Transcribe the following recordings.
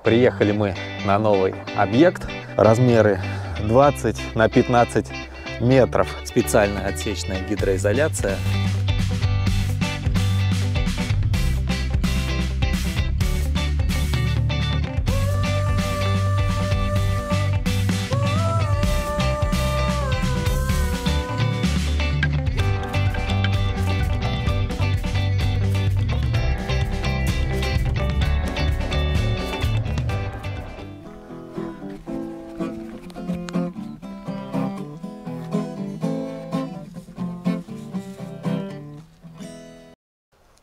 Приехали мы на новый объект. Размеры 20 на 15 метров. Специальная отсечная гидроизоляция.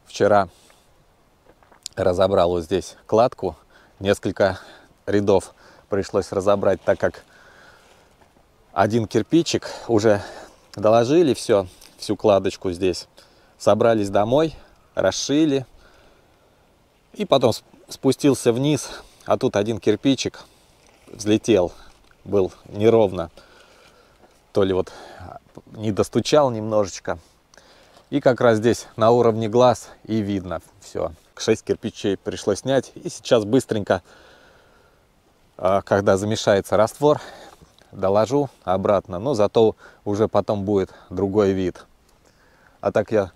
Вчера разобрал вот здесь кладку, несколько рядов пришлось разобрать, так как один кирпичик уже доложили всю кладочку здесь, собрались домой, расшили и потом спустился вниз, а тут один кирпичик взлетел, был неровно, то ли вот не достучал немножечко. И как раз здесь на уровне глаз и видно все. 6 кирпичей пришлось снять. И сейчас быстренько, когда замешается раствор, доложу обратно. Но зато уже потом будет другой вид. А так я,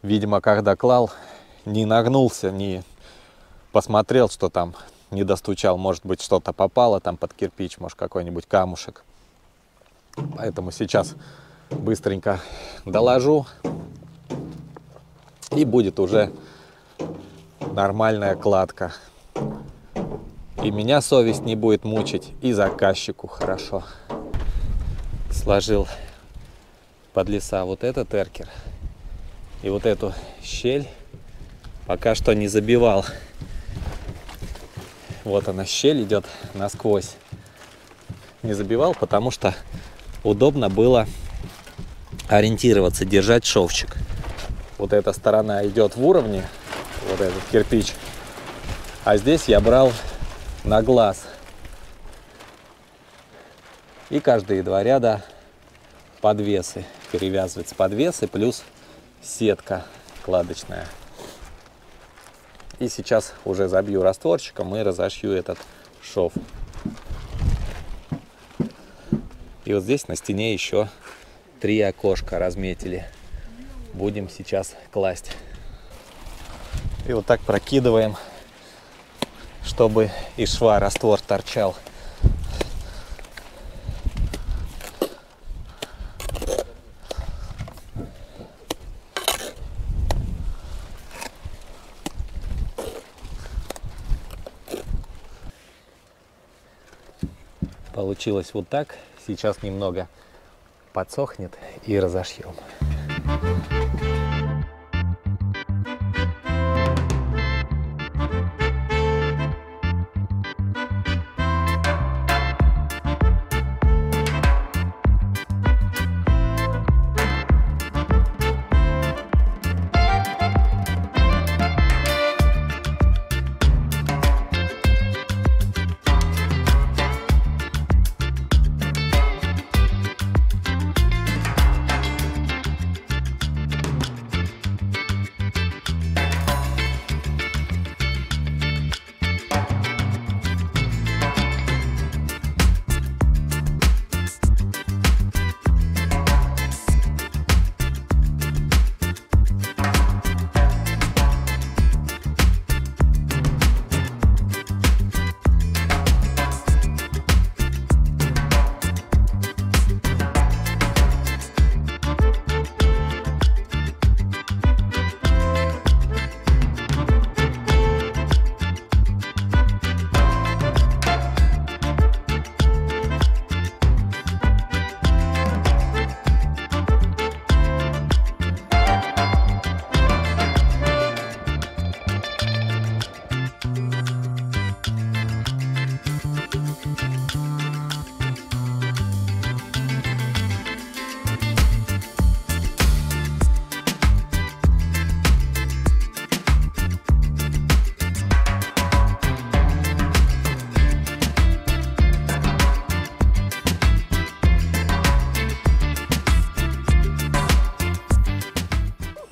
видимо, когда клал, не нагнулся, не посмотрел, что там, не достучал. Может быть, что-то попало там под кирпич, может, какой-нибудь камушек. Поэтому сейчас быстренько доложу, и будет уже нормальная кладка. И меня совесть не будет мучить, и заказчику хорошо. Сложил под леса вот этот эркер и вот эту щель. Пока что не забивал. Вот она, щель идет насквозь. Не забивал, потому что удобно было ориентироваться, держать шовчик. Вот эта сторона идет в уровне, вот этот кирпич, а здесь я брал на глаз. И каждые 2 ряда подвесы, перевязываются подвесы плюс сетка кладочная. И сейчас уже забью растворчиком и разошью этот шов. И вот здесь на стене еще 3 окошка разметили. Будем сейчас класть. И вот так прокидываем, чтобы из шва раствор торчал. Получилось вот так. Сейчас немного подсохнет и разошьем.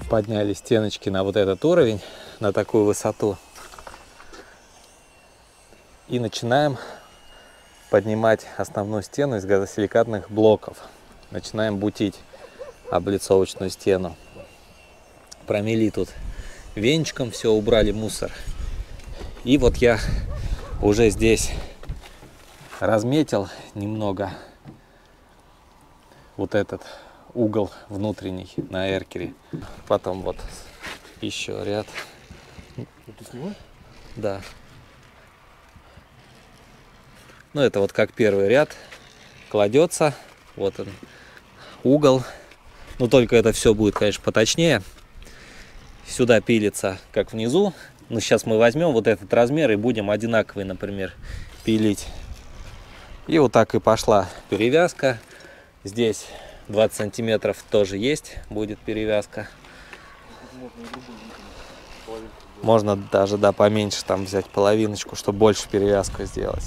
Подняли стеночки на вот этот уровень, на такую высоту. И начинаем поднимать основную стену из газосиликатных блоков. Начинаем бутить облицовочную стену. Промели тут венчиком, все, убрали мусор. И вот я уже здесь разметил немного вот этот угол внутренний на эркере. Потом вот еще ряд. Это с него? Да. Ну, это вот как первый ряд кладется. Вот он, угол. Но только это все будет, конечно, поточнее. Сюда пилится, как внизу. Но сейчас мы возьмем вот этот размер и будем одинаковый, например, пилить. И вот так и пошла перевязка. Здесь 20 сантиметров тоже есть, будет перевязка. Можно даже, да, поменьше там взять половиночку, чтобы больше перевязку сделать.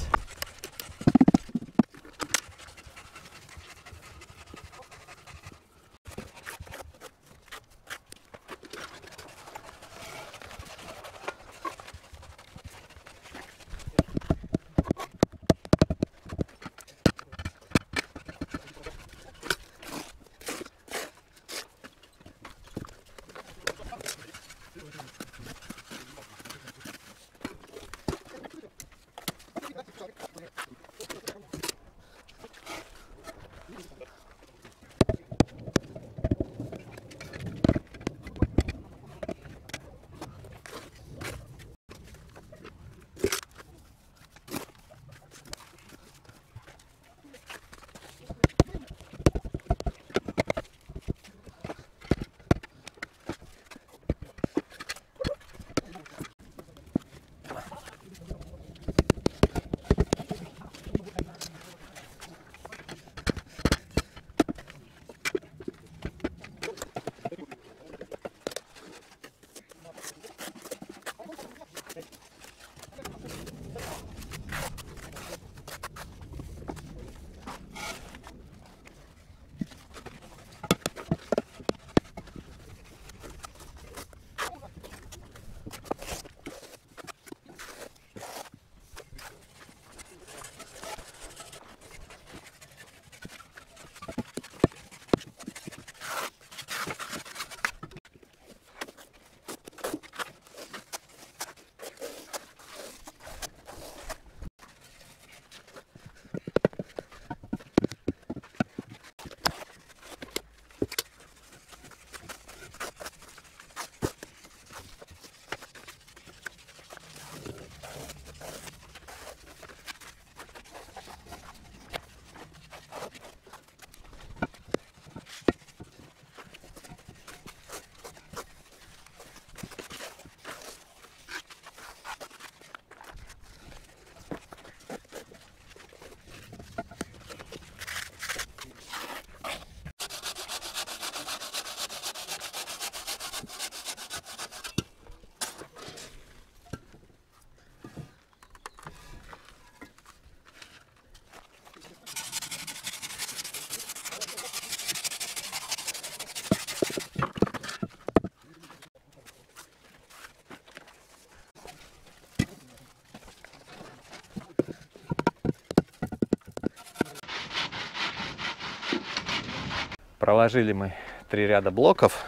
Проложили мы 3 ряда блоков.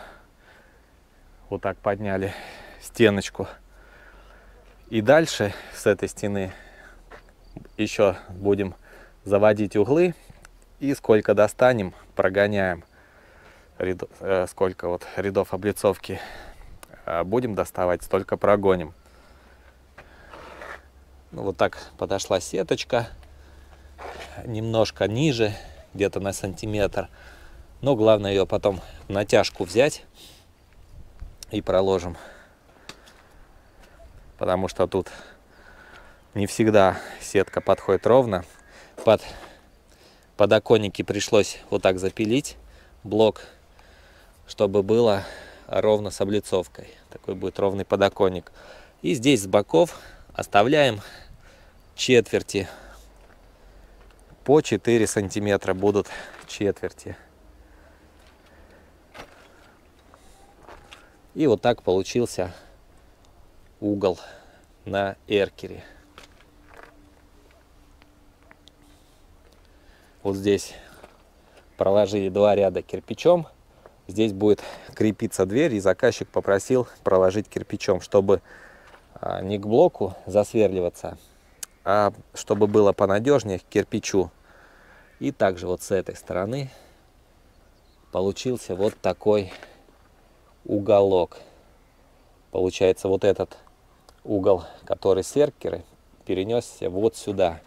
Вот так подняли стеночку. И дальше с этой стены еще будем заводить углы. И сколько достанем, прогоняем. Сколько вот рядов облицовки будем доставать, столько прогоним. Ну, вот так подошла сеточка. Немножко ниже, где-то на сантиметр. Но главное ее потом в натяжку взять и проложим. Потому что тут не всегда сетка подходит ровно. Под подоконники пришлось вот так запилить блок, чтобы было ровно с облицовкой. Такой будет ровный подоконник. И здесь с боков оставляем четверти. По 4 сантиметра будут четверти. И вот так получился угол на эркере. вот здесь проложили 2 ряда кирпичом. Здесь будет крепиться дверь, и заказчик попросил проложить кирпичом, чтобы не к блоку засверливаться, а чтобы было понадежнее к кирпичу. И также вот с этой стороны получился вот такой уголок. Получается, вот этот угол, который с эркеры, перенесся вот сюда.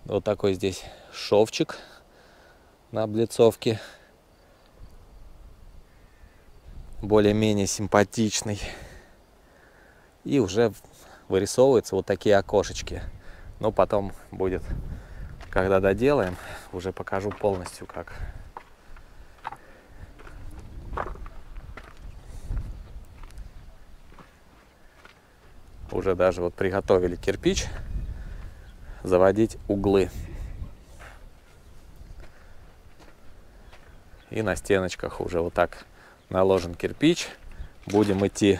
Вот такой здесь шовчик на облицовке. Более-менее симпатичный. И уже вырисовываются вот такие окошечки. Но потом будет, когда доделаем, уже покажу полностью как. Уже даже вот приготовили кирпич. Заводить углы. И на стеночках уже вот так наложен кирпич. Будем идти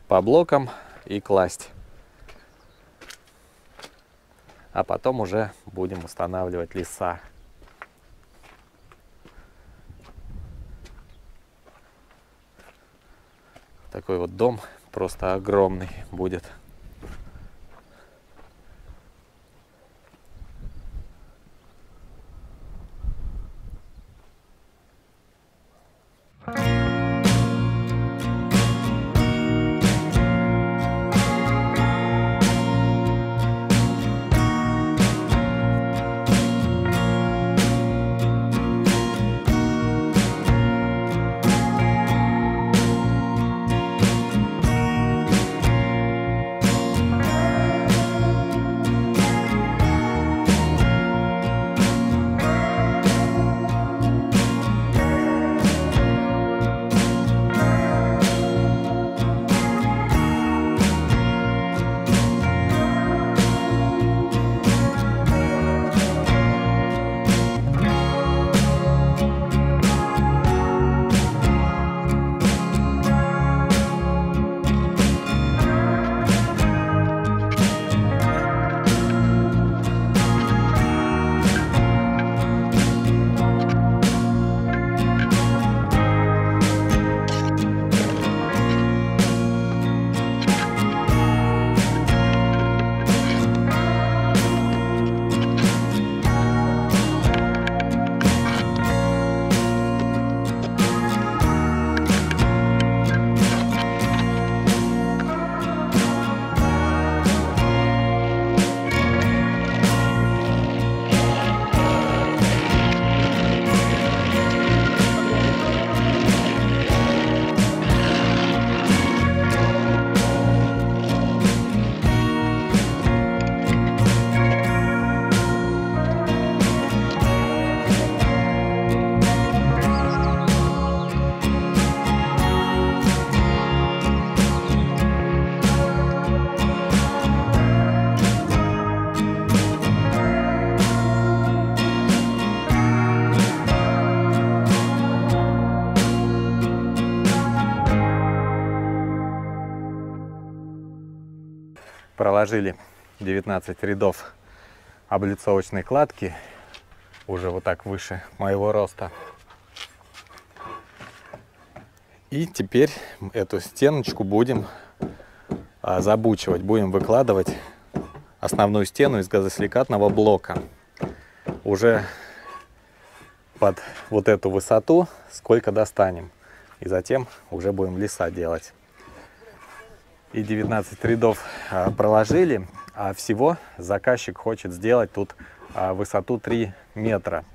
по блокам и класть. А потом уже будем устанавливать леса. Такой вот дом просто огромный будет. Проложили 19 рядов облицовочной кладки, уже вот так выше моего роста. И теперь эту стеночку будем забучивать, будем выкладывать основную стену из газосиликатного блока. Уже под вот эту высоту сколько достанем. И затем уже будем леса делать. И 19 рядов проложили, а всего заказчик хочет сделать тут высоту 3 метра.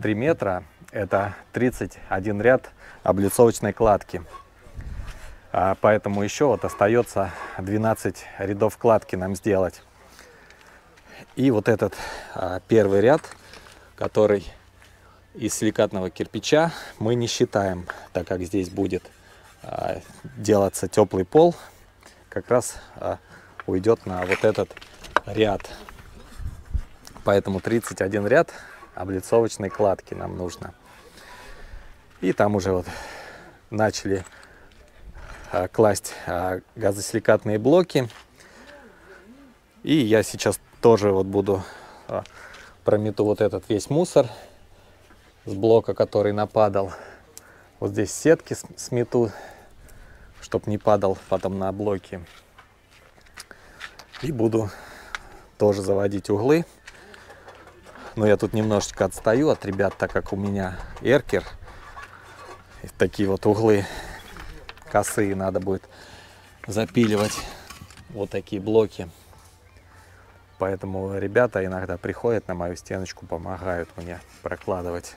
3 метра это 31 ряд облицовочной кладки. Поэтому еще вот остается 12 рядов кладки нам сделать. И вот этот первый ряд, который из силикатного кирпича, мы не считаем, так как здесь будет делаться теплый пол, как раз уйдет на вот этот ряд. Поэтому 31 ряд облицовочной кладки нам нужно. И там уже вот начали класть газосиликатные блоки. И я сейчас тоже вот буду промету вот этот весь мусор с блока, который нападал. Вот здесь сетки смету, чтобы не падал потом на блоки. И буду тоже заводить углы. Но я тут немножечко отстаю от ребят, так как у меня эркер. И такие вот углы косые надо будет запиливать. Вот такие блоки. Поэтому ребята иногда приходят на мою стеночку, помогают мне прокладывать.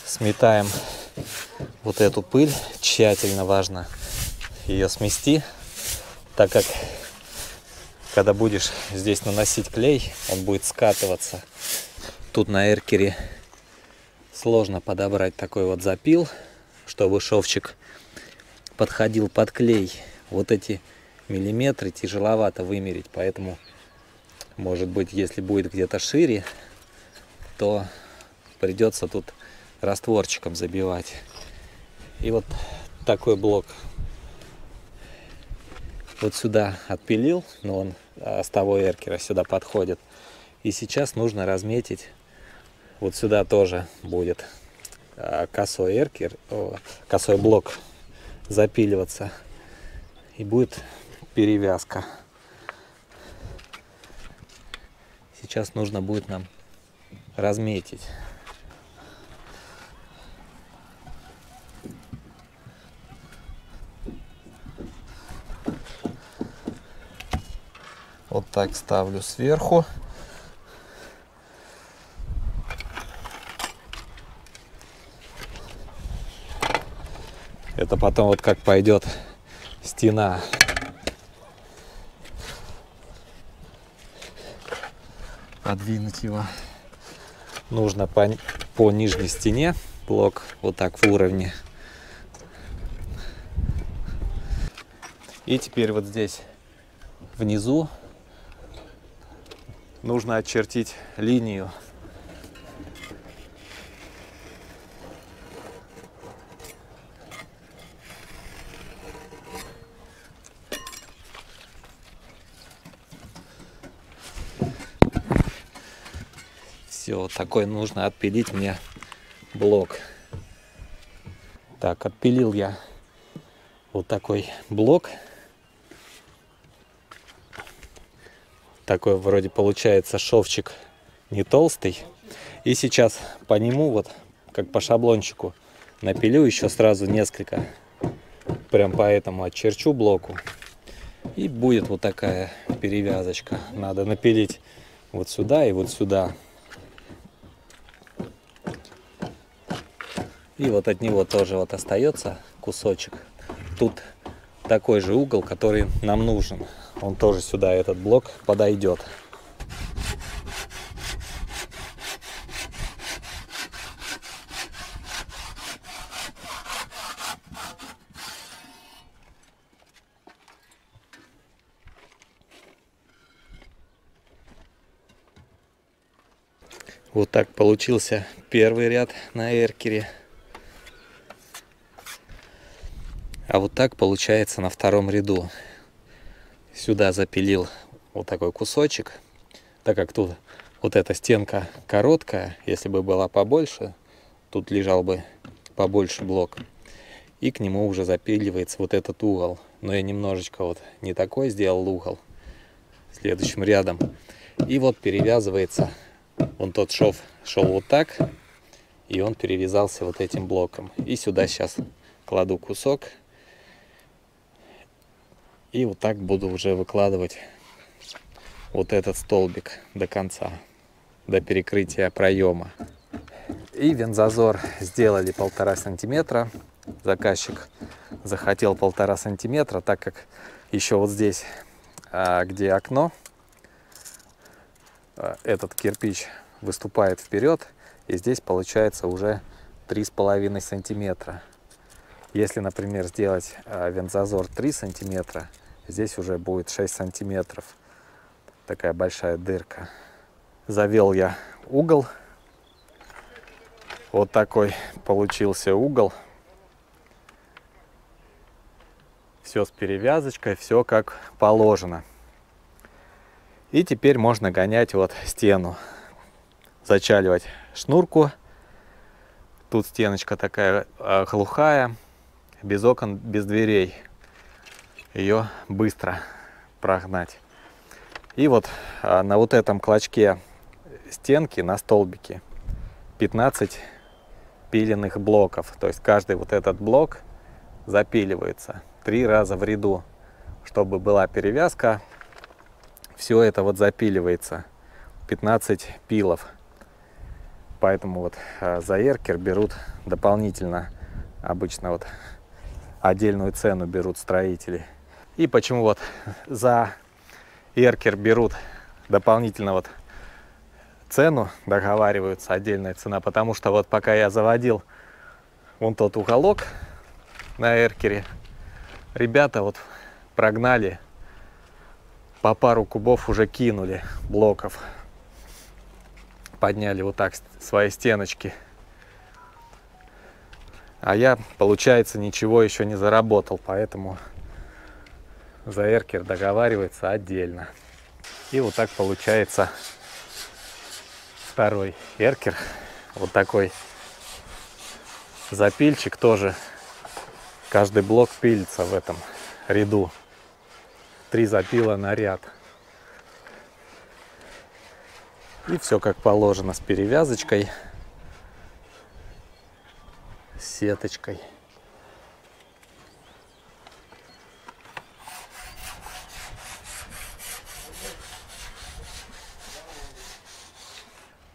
Сметаем вот эту пыль. Тщательно важно ее смести, так как когда будешь здесь наносить клей, он будет скатываться. Тут на эркере сложно подобрать такой вот запил, чтобы шовчик подходил под клей. Вот эти миллиметры тяжеловато вымерить, поэтому, может быть, если будет где-то шире, то придется тут растворчиком забивать. И вот такой блок вот сюда отпилил, но он с того эркера сюда подходит. И сейчас нужно разметить. Вот сюда тоже будет косой эркер, косой блок запиливаться. И будет перевязка. Сейчас нужно будет нам разметить. Вот так ставлю сверху. Это потом вот как пойдет стена. Подвинуть его нужно по нижней стене. Блок вот так в уровне. И теперь вот здесь внизу нужно очертить линию. Все, вот такой нужно отпилить мне блок. Так, отпилил я вот такой блок. Такой вроде получается шовчик не толстый. И сейчас по нему вот как по шаблончику напилю еще сразу несколько. Прям по этому очерчу блоку. И будет вот такая перевязочка. Надо напилить вот сюда и вот сюда. И вот от него тоже вот остается кусочек. Тут такой же угол, который нам нужен. Он тоже сюда, этот блок, подойдет. Вот так получился первый ряд на эркере. А вот так получается на втором ряду. Сюда запилил вот такой кусочек. Так как тут вот эта стенка короткая, если бы была побольше, тут лежал бы побольше блок. И к нему уже запиливается вот этот угол. Но я немножечко вот не такой сделал угол следующим рядом. И вот перевязывается. Вон тот шов шел вот так. И он перевязался вот этим блоком. И сюда сейчас кладу кусок. И вот так буду уже выкладывать вот этот столбик до конца, до перекрытия проема. И вентзазор сделали 1,5 сантиметра. Заказчик захотел 1,5 сантиметра, так как еще вот здесь, где окно, этот кирпич выступает вперед. И здесь получается уже 3,5 сантиметра. Если, например, сделать вентзазор 3 сантиметра, здесь уже будет 6 сантиметров. Такая большая дырка. Завел я угол. Вот такой получился угол. Все с перевязочкой, все как положено. И теперь можно гонять вот стену, зачаливать шнурку. Тут стеночка такая глухая, без окон, без дверей. Ее быстро прогнать. И вот на вот этом клочке стенки, на столбике, 15 пиленных блоков. То есть каждый вот этот блок запиливается 3 раза в ряду, чтобы была перевязка. Все это вот запиливается 15 пилов. Поэтому вот за эркер берут дополнительно, обычно вот отдельную цену берут строители. И почему вот за эркер берут дополнительно вот цену, договариваются, отдельная цена, потому что вот пока я заводил вон тот уголок на эркере, ребята вот прогнали, по пару кубов уже кинули блоков, подняли вот так свои стеночки. А я, получается, ничего еще не заработал, поэтому за эркер договаривается отдельно. И вот так получается второй эркер. Вот такой запильчик тоже. Каждый блок пилится в этом ряду. 3 запила на ряд. И все как положено, с перевязочкой, с сеточкой.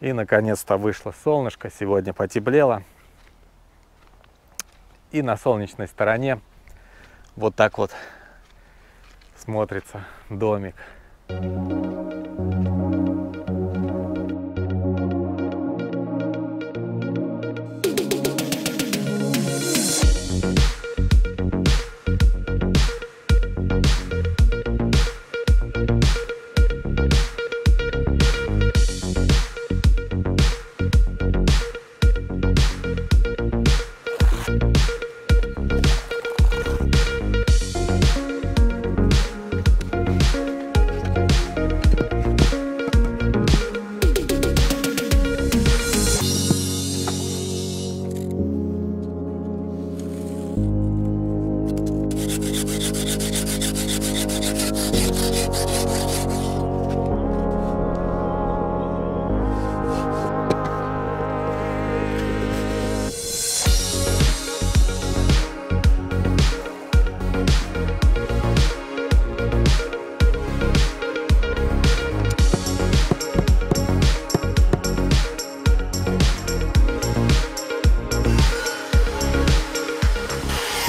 И наконец-то вышло солнышко, сегодня потеплело. И на солнечной стороне вот так вот смотрится домик.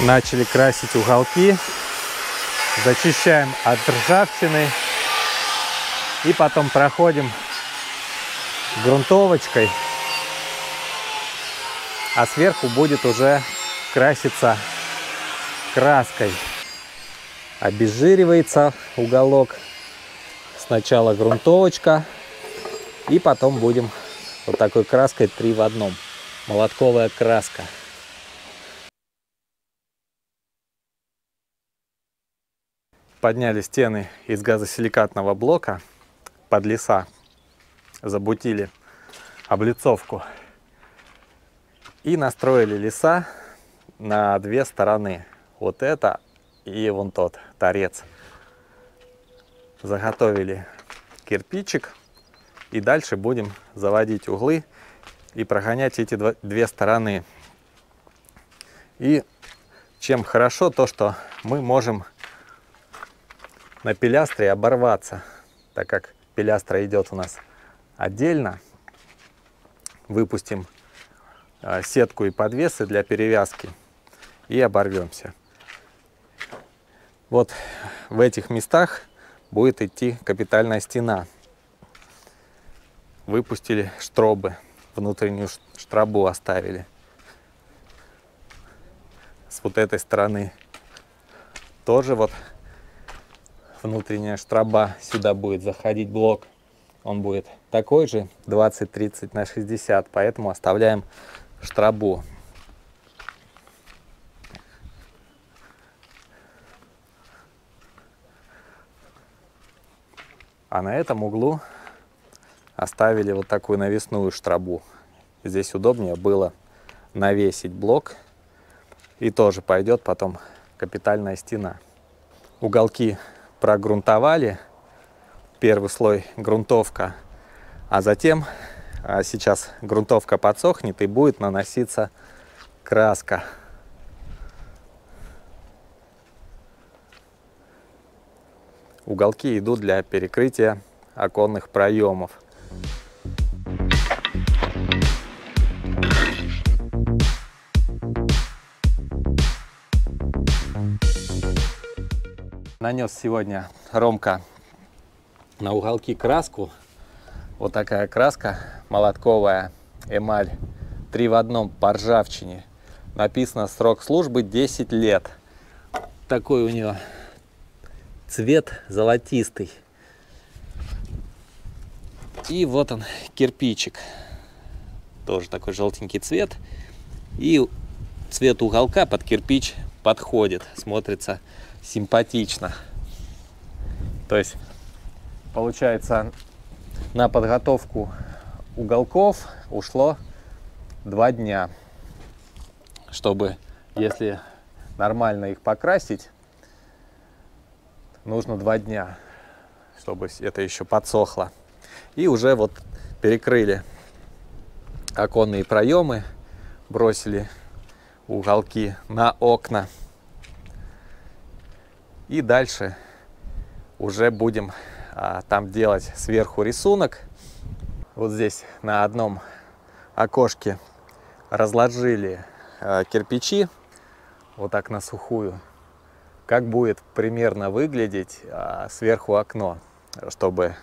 Начали красить уголки, зачищаем от ржавчины и потом проходим грунтовочкой, а сверху будет уже краситься краской. Обезжиривается уголок, сначала грунтовочка, и потом будем вот такой краской 3 в 1, молотковая краска. Подняли стены из газосиликатного блока под леса, забутили облицовку и настроили леса на 2 стороны. Вот это и вон тот торец. Заготовили кирпичик и дальше будем заводить углы и прогонять эти 2 стороны. И чем хорошо то, что мы можем на пилястре оборваться, так как пилястра идет у нас отдельно. Выпустим сетку и подвесы для перевязки и оборвемся. Вот в этих местах будет идти капитальная стена. Выпустили штробы, внутреннюю штробу оставили. С вот этой стороны тоже вот внутренняя штроба, сюда будет заходить блок. Он будет такой же, 20-30 на 60, поэтому оставляем штробу. А на этом углу оставили вот такую навесную штрабу. Здесь удобнее было навесить блок. И тоже пойдет потом капитальная стена. Уголки прогрунтовали. Первый слой грунтовка. А затем сейчас грунтовка подсохнет и будет наноситься краска. Уголки идут для перекрытия оконных проемов. Нанес сегодня Ромка на уголки краску. Вот такая краска молотковая, эмаль, 3 в 1 по ржавчине. Написано срок службы 10 лет. Такой у нее цвет золотистый. И вот он, кирпичик. Тоже такой желтенький цвет. И цвет уголка под кирпич подходит. Смотрится симпатично. То есть, получается, на подготовку уголков ушло 2 дня. Чтобы, если нормально их покрасить, нужно 2 дня, чтобы это еще подсохло. И уже вот перекрыли оконные проемы, бросили уголки на окна. И дальше уже будем там делать сверху рисунок. Вот здесь на одном окошке разложили кирпичи, вот так на сухую. Как будет примерно выглядеть сверху окно, чтобы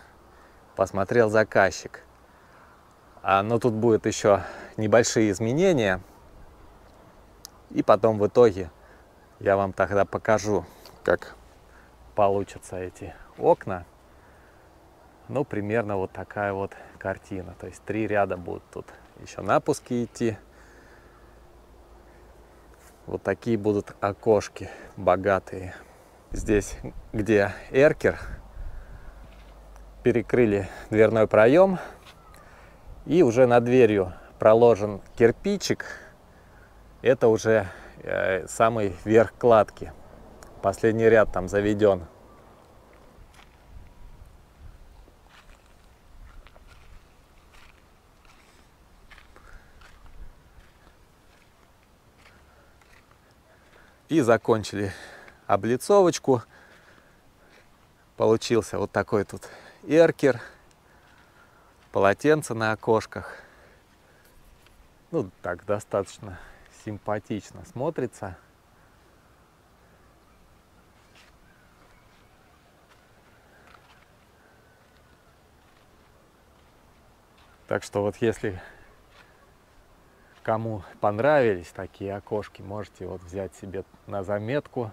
посмотрел заказчик. Но тут будет еще небольшие изменения. И потом в итоге я вам тогда покажу, как получатся эти окна. Ну, примерно вот такая вот картина. То есть 3 ряда будут тут еще напуски идти. Вот такие будут окошки богатые. Здесь, где эркер, перекрыли дверной проем. И уже над дверью проложен кирпичик. Это уже самый верх кладки. Последний ряд там заведен. И закончили облицовочку. Получился вот такой тут эркер. Полотенце на окошках. Ну, так достаточно симпатично смотрится. Так что вот если кому понравились такие окошки, можете вот взять себе на заметку,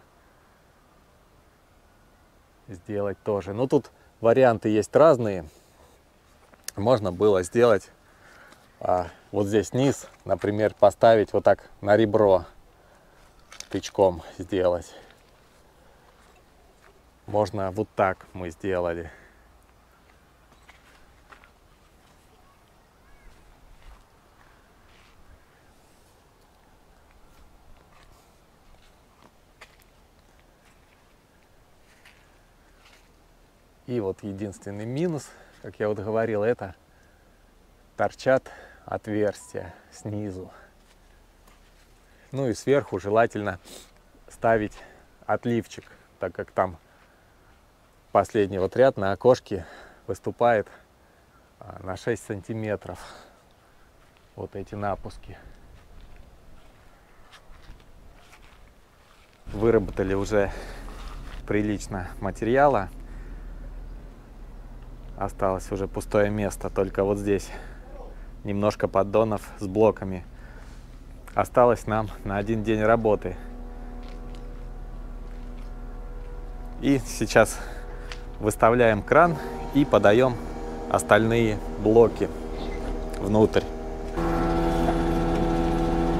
сделать тоже. Но тут варианты есть разные. Можно было сделать вот здесь низ, например, поставить вот так на ребро, тычком сделать. Можно вот так мы сделали. И вот единственный минус, как я вот говорил, это торчат отверстия снизу. Ну и сверху желательно ставить отливчик, так как там последний вот ряд на окошке выступает на 6 сантиметров. Вот эти напуски. Выработали уже прилично материала. Осталось уже пустое место, только вот здесь немножко поддонов с блоками. Осталось нам на 1 день работы. И сейчас выставляем кран и подаем остальные блоки внутрь.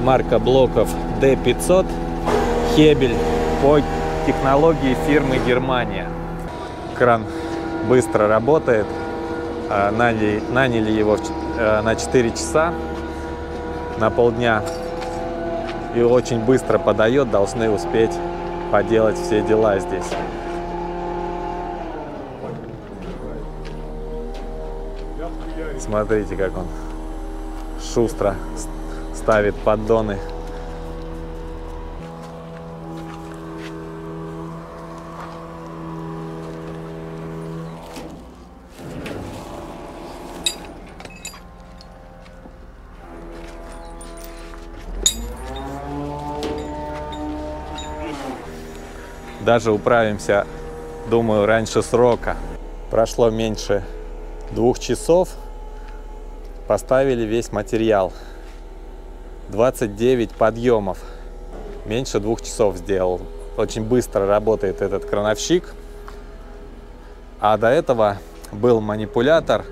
Марка блоков D500, Hebel по технологии фирмы Германия. Кран быстро работает. Наняли его на 4 часа, на полдня. И очень быстро подает, должны успеть поделать все дела здесь. Смотрите, как он шустро ставит поддоны. Даже управимся, думаю, раньше срока. Прошло меньше 2 часов. Поставили весь материал. 29 подъемов. Меньше 2 часов сделал. Очень быстро работает этот крановщик. А до этого был манипулятор.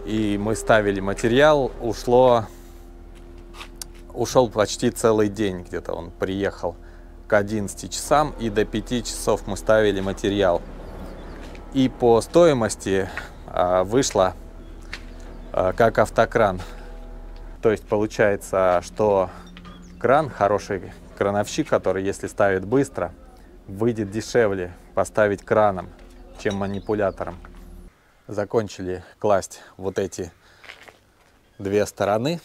И мы ставили материал. Ушел почти целый день. Где-то он приехал к 11 часам. И до 5 часов мы ставили материал. И по стоимости вышло как автокран. То есть получается, что кран, хороший крановщик, который, если ставит быстро, выйдет дешевле поставить краном, чем манипулятором. Закончили класть вот эти 2 стороны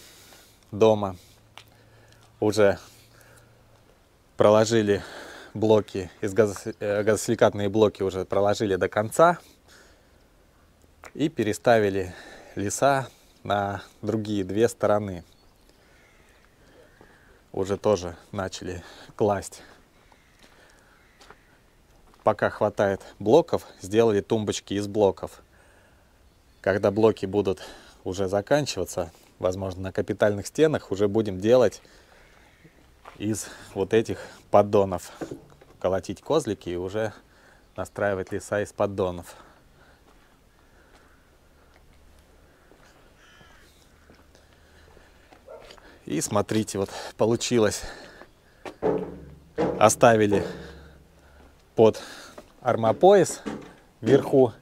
дома. Уже проложили блоки, газосиликатные блоки уже проложили до конца. И переставили леса на другие 2 стороны. Уже тоже начали класть. Пока хватает блоков, сделали тумбочки из блоков. Когда блоки будут уже заканчиваться, возможно, на капитальных стенах, уже будем делать из вот этих поддонов. Колотить козлики и уже настраивать леса из поддонов. И смотрите, вот получилось. Оставили под армопояс вверху.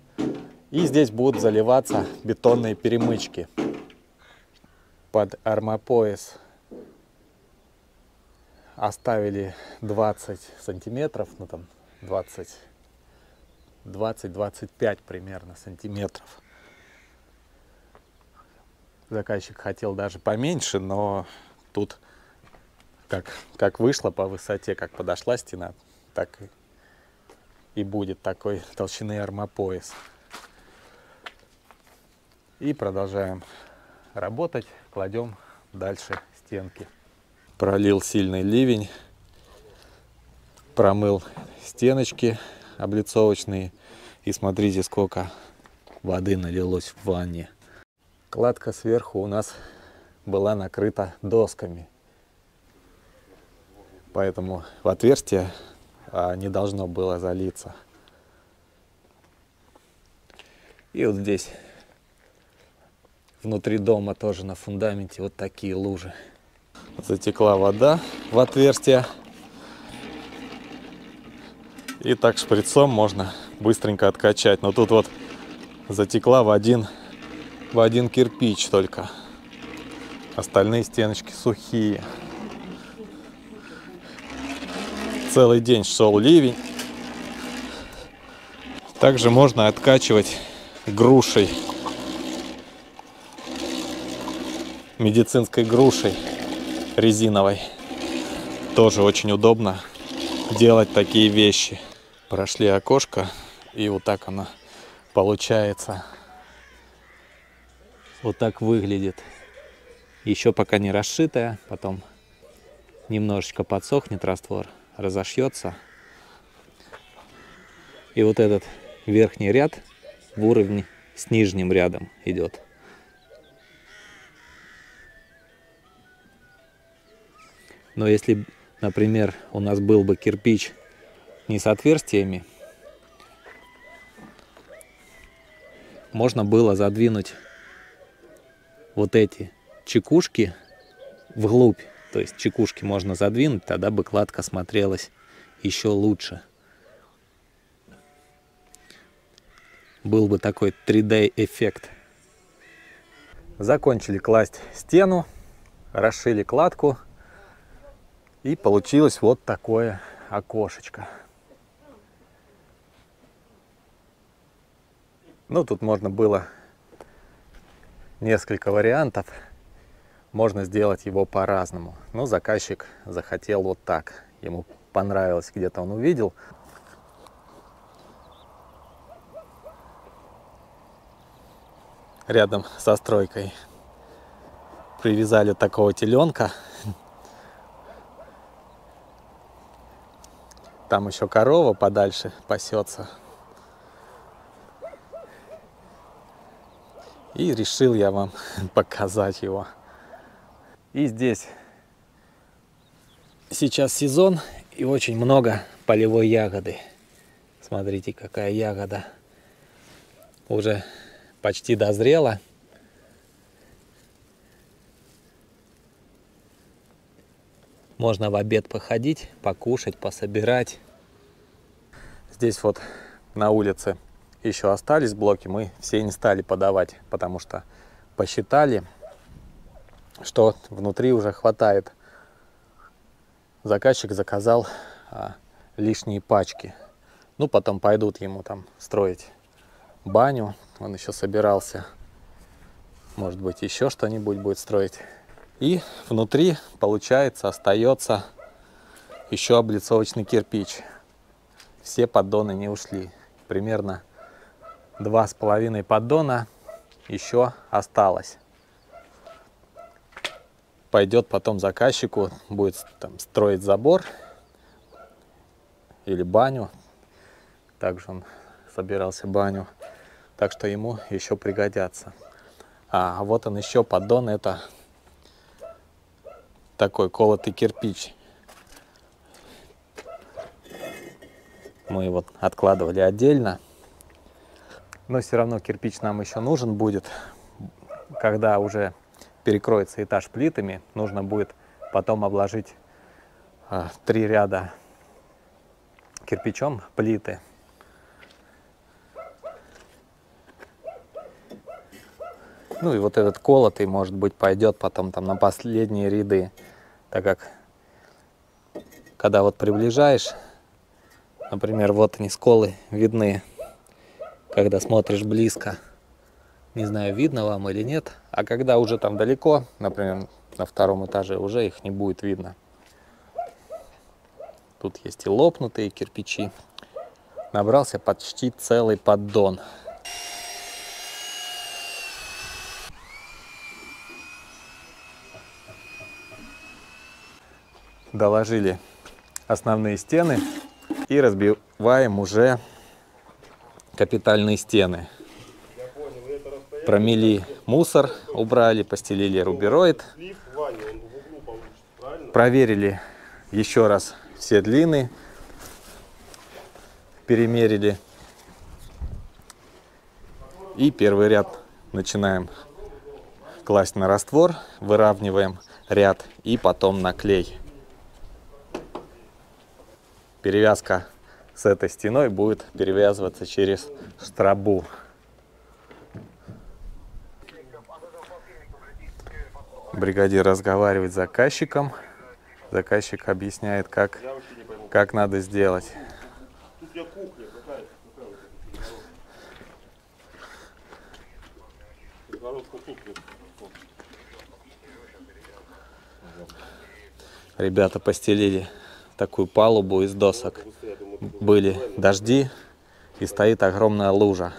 И здесь будут заливаться бетонные перемычки. Под армопояс оставили 20 сантиметров, ну там 20-25 примерно сантиметров. Заказчик хотел даже поменьше, но тут как вышло по высоте, как подошла стена, так и будет такой толщины армопояс. И продолжаем работать, кладем дальше стенки. Пролил сильный ливень, промыл стеночки облицовочные. И смотрите, сколько воды налилось в ванне. Кладка сверху у нас была накрыта досками, поэтому в отверстие не должно было залиться. И вот здесь внутри дома тоже на фундаменте вот такие лужи. Затекла вода в отверстие. И так шприцом можно быстренько откачать. Но тут вот затекла в один кирпич только. Остальные стеночки сухие. Целый день шел ливень. Также можно откачивать грушей. Медицинской грушей резиновой. Тоже очень удобно делать такие вещи. Прошли окошко, и вот так оно получается. Вот так выглядит. Еще пока не расшитая, потом немножечко подсохнет раствор, разошьется. И вот этот верхний ряд в уровне с нижним рядом идет. Но если, например, у нас был бы кирпич не с отверстиями, можно было задвинуть вот эти чекушки вглубь. То есть чекушки можно задвинуть, тогда бы кладка смотрелась еще лучше. был бы такой 3D эффект. Закончили класть стену, расшили кладку, и получилось вот такое окошечко. Ну, тут можно было несколько вариантов. Можно сделать его по-разному. Но заказчик захотел вот так. Ему понравилось, где-то он увидел. Рядом со стройкой привязали такого теленка. Там еще корова подальше пасется. И решил я вам показать его. И здесь сейчас сезон, и очень много полевой ягоды. Смотрите, какая ягода. Уже почти дозрела. Можно в обед походить, покушать, пособирать. Здесь вот на улице еще остались блоки, мы все не стали подавать, потому что посчитали, что внутри уже хватает. Заказчик заказал лишние пачки. Ну, потом пойдут ему там строить баню. Он еще собирался, может быть, еще что-нибудь будет строить. И внутри, получается, остается еще облицовочный кирпич. Все поддоны не ушли. Примерно 2,5 поддона еще осталось. Пойдет потом заказчику, будет там строить забор или баню. Также он собирался баню. Так что ему еще пригодятся. А вот он еще поддон, это такой колотый кирпич. Мы его откладывали отдельно. Но все равно кирпич нам еще нужен будет. Когда уже перекроется этаж плитами, нужно будет потом обложить 3 ряда кирпичом плиты. Ну и вот этот колотый, может быть, пойдет потом там на последние ряды. Так как, когда вот приближаешь, например, вот они, сколы видны, когда смотришь близко. Не знаю, видно вам или нет. А когда уже там далеко, например, на 2-м этаже, уже их не будет видно. Тут есть и лопнутые кирпичи. Набрался почти целый поддон. Доложили основные стены и разбиваем уже капитальные стены. Промели мусор, убрали, постелили рубероид, проверили еще раз все длины, перемерили. И первый ряд начинаем класть на раствор, выравниваем ряд и потом на клей. Перевязка с этой стеной будет перевязываться через стробу. Бригадир разговаривает с заказчиком. Заказчик объясняет, как надо сделать. Ребята постелили такую палубу из досок. Были дожди и стоит огромная лужа.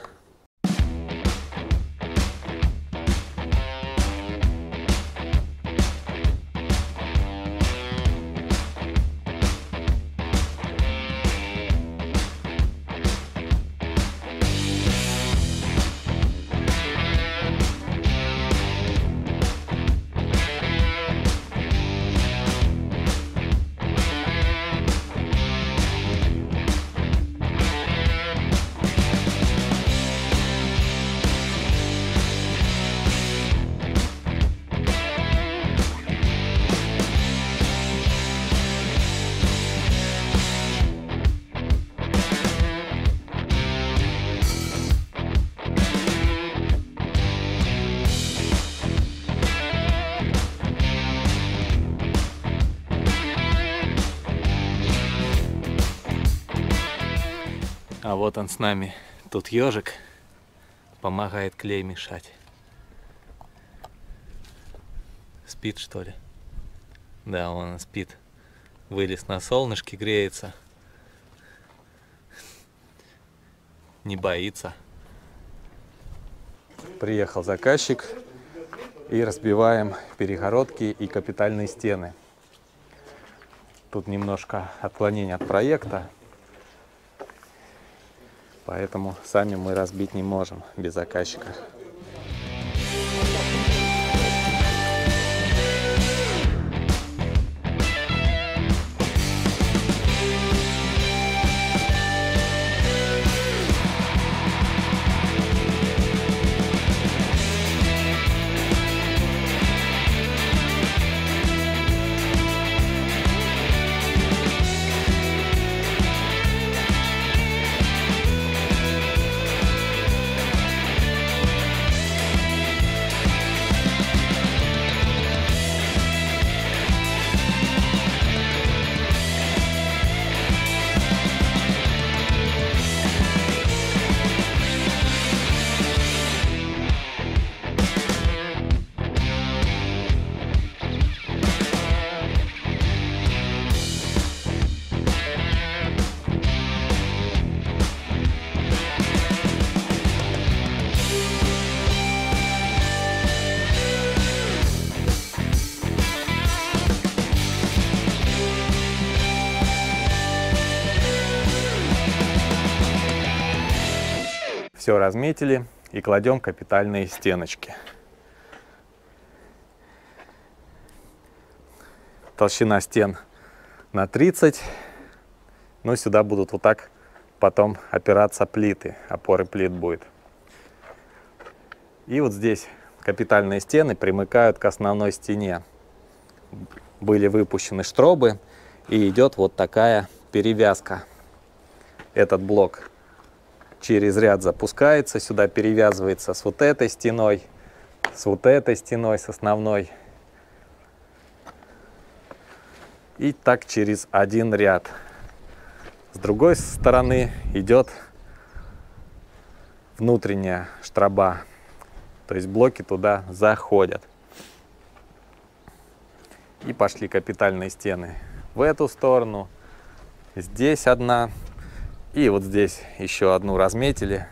А вот он с нами. Тут ежик помогает клей мешать. Спит, что ли? Да, он спит. Вылез на солнышке, греется. Не боится. Приехал заказчик, и разбиваем перегородки и капитальные стены. Тут немножко отклонение от проекта, поэтому сами мы разбить не можем без заказчика. Все разметили и кладем капитальные стеночки. Толщина стен на 30. Ну, сюда будут вот так потом опираться плиты. Опоры плит будет. И вот здесь капитальные стены примыкают к основной стене. Были выпущены штробы, и идет вот такая перевязка. Этот блок через ряд запускается, сюда перевязывается с вот этой стеной, с основной. И так через один ряд. С другой стороны идет внутренняя штроба, то есть блоки туда заходят. И пошли капитальные стены в эту сторону, здесь одна. И вот здесь еще одну разметили.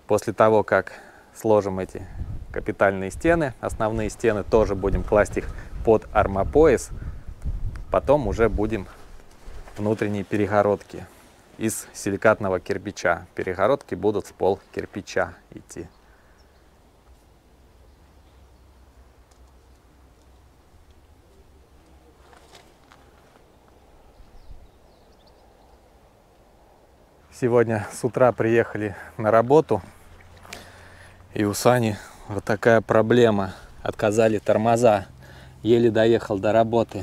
После того, как сложим эти капитальные стены, основные стены, тоже будем класть их под армопояс. Потом уже будем внутренние перегородки из силикатного кирпича. Перегородки будут в пол кирпича идти. Сегодня с утра приехали на работу, и у Сани вот такая проблема. Отказали тормоза. Еле доехал до работы.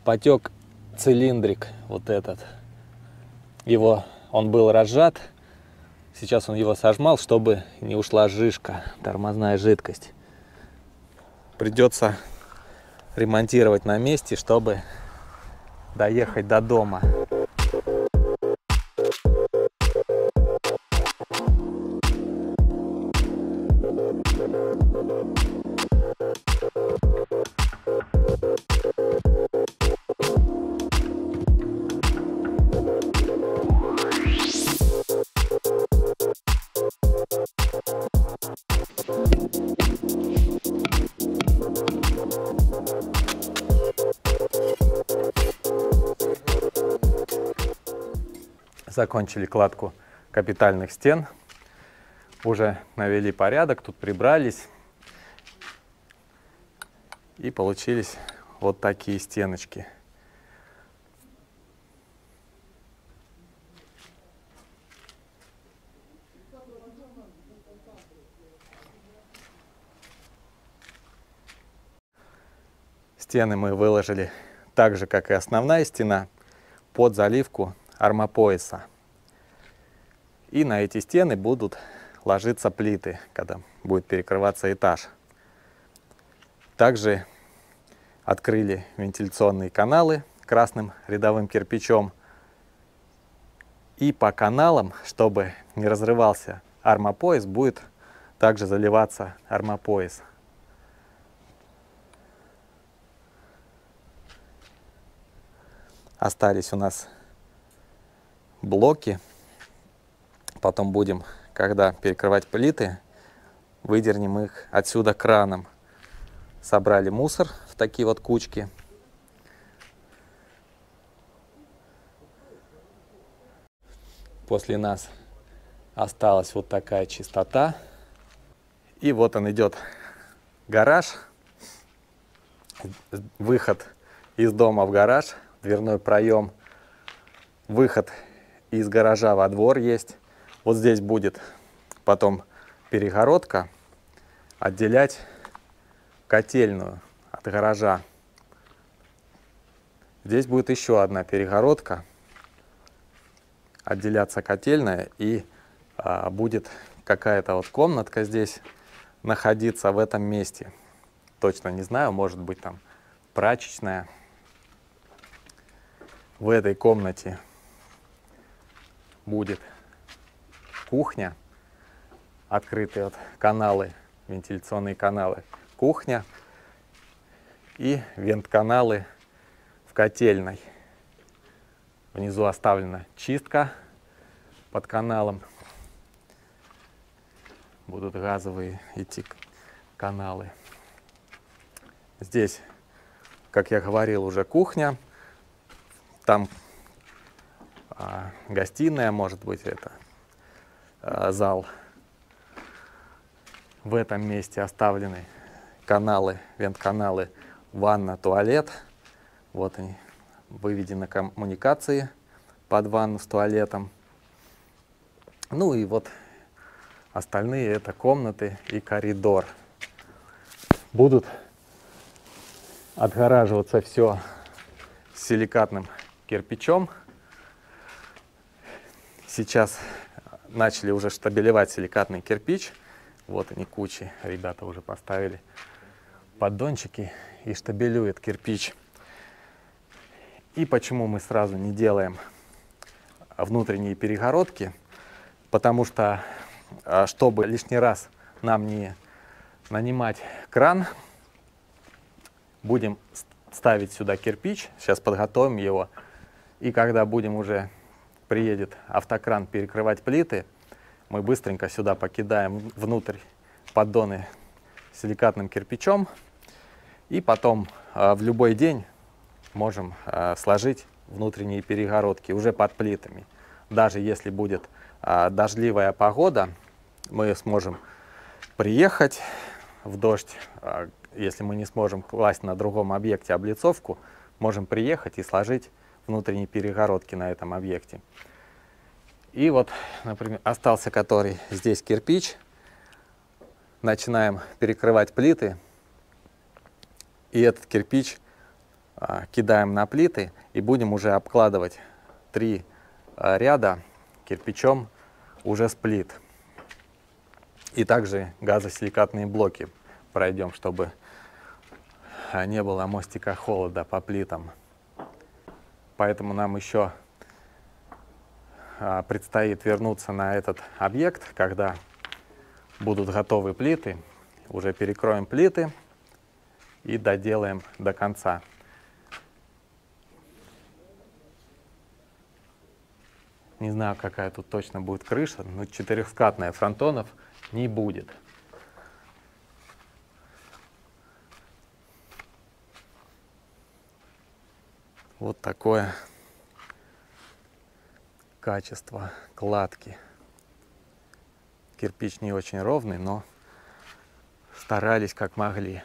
Потек цилиндрик вот этот. Он был разжат. Сейчас он его сожмал, чтобы не ушла жижка, тормозная жидкость. Придется ремонтировать на месте, чтобы доехать до дома. Закончили кладку капитальных стен, уже навели порядок, тут прибрались, и получились вот такие стеночки. Стены мы выложили так же, как и основная стена, под заливку армопояса. И на эти стены будут ложиться плиты, когда будет перекрываться этаж. Также открыли вентиляционные каналы красным рядовым кирпичом, И по каналам, чтобы не разрывался армопояс, будет также заливаться армопояс. Остались у нас блоки. Потом будем, когда перекрывать плиты, выдернем их отсюда краном. Собрали мусор в такие вот кучки. После нас осталась вот такая чистота. И вот он идет гараж. Выход из дома в гараж, дверной проем. Выход из гаража во двор есть. Вот здесь будет потом перегородка отделять котельную от гаража. Здесь будет еще одна перегородка отделяться котельная, и будет какая-то вот комнатка здесь находиться в этом месте. Точно не знаю, может быть там прачечная. В этой комнате будет кухня, открытые вот каналы, вентиляционные каналы, кухня и вент-каналы в котельной. Внизу оставлена чистка под каналом. Будут газовые идти каналы. Здесь, как я говорил, уже кухня. Там гостиная, может быть, это зал. В этом месте оставлены каналы, вент-каналы, ванна, туалет. Вот они, выведены коммуникации под ванну с туалетом. Ну и вот остальные это комнаты и коридор. Будут отгораживаться все силикатным кирпичом. Сейчас начали уже штабелевать силикатный кирпич. Вот они, кучи. Ребята уже поставили поддончики и штабелюют кирпич. И почему мы сразу не делаем внутренние перегородки? Потому что, чтобы лишний раз нам не нанимать кран, будем ставить сюда кирпич. Сейчас подготовим его. И когда будем уже, приедет автокран перекрывать плиты, мы быстренько сюда покидаем внутрь поддоны силикатным кирпичом. И потом в любой день можем сложить внутренние перегородки уже под плитами. Даже если будет дождливая погода, мы сможем приехать в дождь. Если мы не сможем класть на другом объекте облицовку, можем приехать и сложить внутренние перегородки на этом объекте. И вот, например, остался который здесь кирпич. Начинаем перекрывать плиты. И этот кирпич кидаем на плиты и будем уже обкладывать 3 ряда кирпичом уже с плит. И также газосиликатные блоки пройдем, чтобы не было мостика холода по плитам. Поэтому нам еще предстоит вернуться на этот объект, когда будут готовы плиты. Уже перекроем плиты и доделаем до конца. Не знаю, какая тут точно будет крыша, но 4-скатная, фронтонов не будет. Вот такое качество кладки. Кирпич не очень ровный, но старались как могли.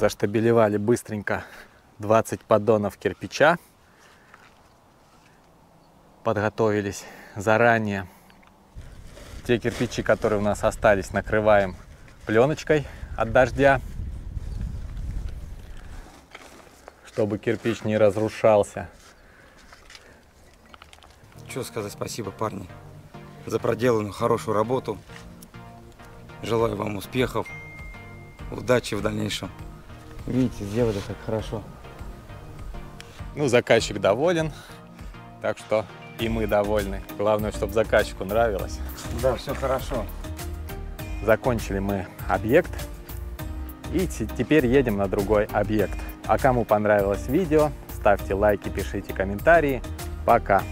Заштабелевали быстренько 20 поддонов кирпича. Подготовились заранее. Те кирпичи, которые у нас остались, накрываем пленочкой от дождя, чтобы кирпич не разрушался. Что сказать, спасибо, парни, за проделанную хорошую работу. Желаю вам успехов, удачи в дальнейшем. Видите, сделали так хорошо. Ну, заказчик доволен, так что и мы довольны. Главное, чтобы заказчику нравилось. Да, все хорошо. Закончили мы объект и теперь едем на другой объект. А кому понравилось видео, ставьте лайки, пишите комментарии. Пока!